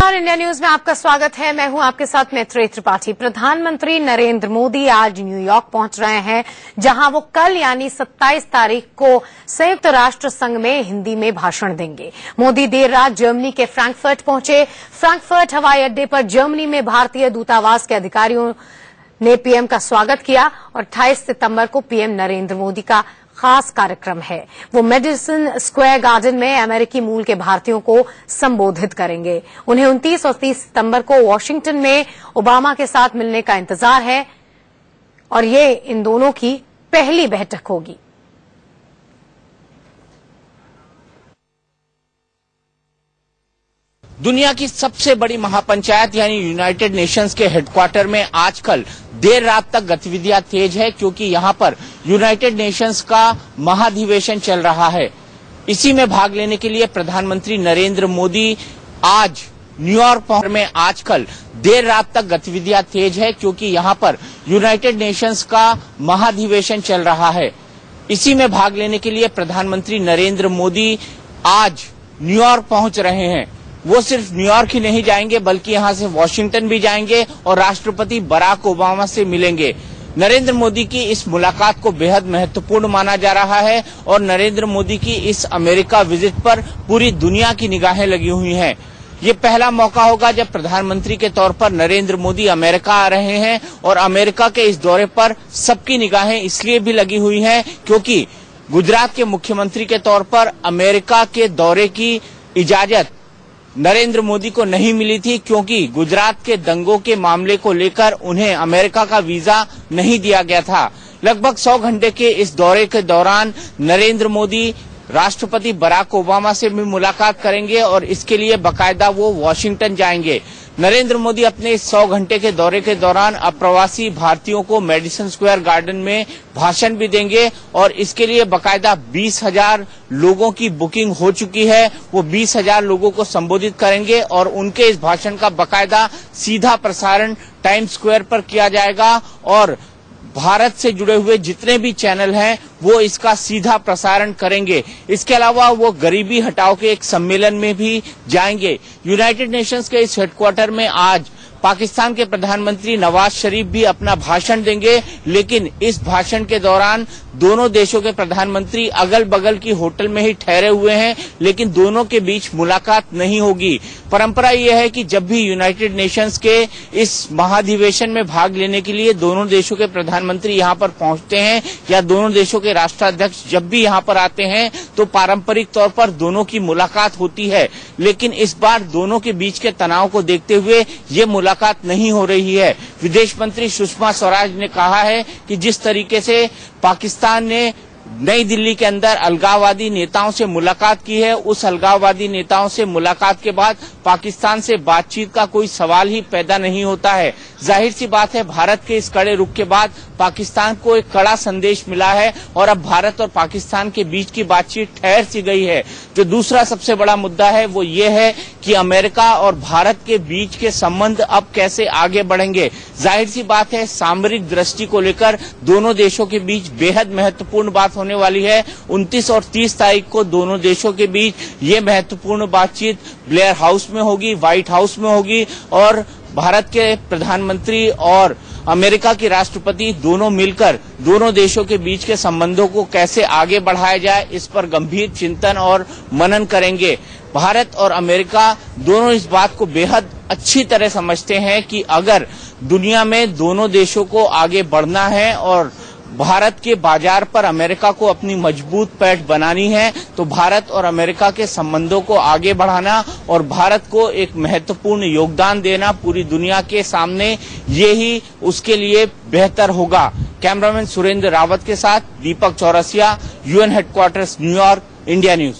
नमस्कार, India news में आपका स्वागत है। मैं हूं आपके साथ मैत्रेयी त्रिपाठी। प्रधानमंत्री नरेंद्र मोदी आज न्यूयॉर्क पहुंच रहे हैं, जहां वो कल यानी 27 तारीख को संयुक्त राष्ट्र संघ में हिंदी में भाषण देंगे। मोदी देर रात जर्मनी के फ्रैंकफर्ट पहुंचे। फ्रैंकफर्ट हवाई अड्डे पर जर्मनी में भारतीय दूतावास के अधिकारियों ने पीएम का स्वागत किया और 28 सितंबर को पीएम नरेंद्र मोदी का खास कार्यक्रम है। वो मेडिसन स्क्वायर गार्डन में अमेरिकी मूल के भारतीयों को संबोधित करेंगे। उन्हें 29 और 30 सितंबर को वॉशिंगटन में ओबामा के साथ मिलने का इंतजार है और ये इन दोनों की पहली बैठक होगी। दुनिया की सबसे बड़ी महापंचायत यानी यूनाइटेड नेशंस के हेडक्वार्टर में आजकल देर रात तक गतिविधियां तेज है, क्योंकि यहां पर यूनाइटेड नेशंस का महाधिवेशन चल रहा है। इसी में भाग लेने के लिए प्रधानमंत्री नरेंद्र मोदी आज न्यूयॉर्क पहुंच में आजकल देर रात तक गतिविधियां तेज है, क्योंकि यहां पर यूनाइटेड नेशंस का महाधिवेशन चल रहा है। इसी में भाग लेने के लिए प्रधानमंत्री नरेंद्र मोदी आज न्यूयॉर्क पहुंच रहे हैं। वो सिर्फ न्यूयॉर्क ही नहीं जाएंगे, बल्कि यहां से वॉशिंगटन भी जाएंगे और राष्ट्रपति बराक ओबामा से मिलेंगे। नरेंद्र मोदी की इस मुलाकात को बेहद महत्वपूर्ण माना जा रहा है और नरेंद्र मोदी की इस अमेरिका विजिट पर पूरी दुनिया की निगाहें लगी हुई हैं। ये पहला मौका होगा जब प्रधानमंत्री के तौर पर नरेंद्र मोदी अमेरिका आ रहे हैं और अमेरिका के इस दौरे पर सबकी निगाहें इसलिए भी लगी हुई हैं क्योंकि गुजरात के मुख्यमंत्री के तौर पर अमेरिका के दौरे की इजाजत नरेंद्र मोदी को नहीं मिली थी, क्योंकि गुजरात के दंगों के मामले को लेकर उन्हें अमेरिका का वीजा नहीं दिया गया था। लगभग 100 घंटे के इस दौरे के दौरान नरेंद्र मोदी राष्ट्रपति बराक ओबामा से भी मुलाकात करेंगे और इसके लिए बाकायदा वो वॉशिंगटन जाएंगे। नरेंद्र मोदी अपने इस 100 घंटे के दौरे के दौरान अप्रवासी भारतीयों को मेडिसन स्क्वायर गार्डन में भाषण भी देंगे और इसके लिए बाकायदा 20,000 लोगों की बुकिंग हो चुकी है। वो 20,000 लोगों को संबोधित करेंगे और उनके इस भाषण का बाकायदा सीधा प्रसारण टाइम्स स्क्वायर पर किया जाएगा और भारत से जुड़े हुए जितने भी चैनल हैं वो इसका सीधा प्रसारण करेंगे। इसके अलावा वो गरीबी हटाओ के एक सम्मेलन में भी जाएंगे। यूनाइटेड नेशंस के इस हेडक्वार्टर में आज पाकिस्तान के प्रधानमंत्री नवाज शरीफ भी अपना भाषण देंगे, लेकिन इस भाषण के दौरान दोनों देशों के प्रधानमंत्री अगल बगल की होटल में ही ठहरे हुए हैं, लेकिन दोनों के बीच मुलाकात नहीं होगी। परंपरा यह है कि जब भी यूनाइटेड नेशंस के इस महाधिवेशन में भाग लेने के लिए दोनों देशों के प्रधानमंत्री यहां पर पहुंचते हैं या दोनों देशों के राष्ट्राध्यक्ष जब भी यहां पर आते हैं तो पारंपरिक तौर पर दोनों की मुलाकात होती है, लेकिन इस बार दोनों के बीच के तनाव को देखते हुए ये मुलाकात नहीं हो रही है। विदेश मंत्री सुषमा स्वराज ने कहा है कि जिस तरीके से पाकिस्तान ने नई दिल्ली के अंदर अलगाववादी नेताओं से मुलाकात की है, उस अलगाववादी नेताओं से मुलाकात के बाद पाकिस्तान से बातचीत का कोई सवाल ही पैदा नहीं होता है। जाहिर सी बात है, भारत के इस कड़े रुख के बाद पाकिस्तान को एक कड़ा संदेश मिला है और अब भारत और पाकिस्तान के बीच की बातचीत ठहर सी गई है। जो दूसरा सबसे बड़ा मुद्दा है वो ये है कि अमेरिका और भारत के बीच के संबंध अब कैसे आगे बढ़ेंगे। जाहिर सी बात है, सामरिक दृष्टि को लेकर दोनों देशों के बीच बेहद महत्वपूर्ण बात होने वाली है। 29 और 30 तारीख को दोनों देशों के बीच ये महत्वपूर्ण बातचीत ब्लेयर हाउस में होगी, व्हाइट हाउस में होगी और भारत के प्रधानमंत्री और अमेरिका के राष्ट्रपति दोनों मिलकर दोनों देशों के बीच के संबंधों को कैसे आगे बढ़ाया जाए, इस पर गंभीर चिंतन और मनन करेंगे। भारत और अमेरिका दोनों इस बात को बेहद अच्छी तरह समझते हैं कि अगर दुनिया में दोनों देशों को आगे बढ़ना है और भारत के बाजार पर अमेरिका को अपनी मजबूत पैठ बनानी है तो भारत और अमेरिका के संबंधों को आगे बढ़ाना और भारत को एक महत्वपूर्ण योगदान देना पूरी दुनिया के सामने, ये ही उसके लिए बेहतर होगा। कैमरामैन सुरेंद्र रावत के साथ Deepak Chaurasia, UN headquarters New York, India news.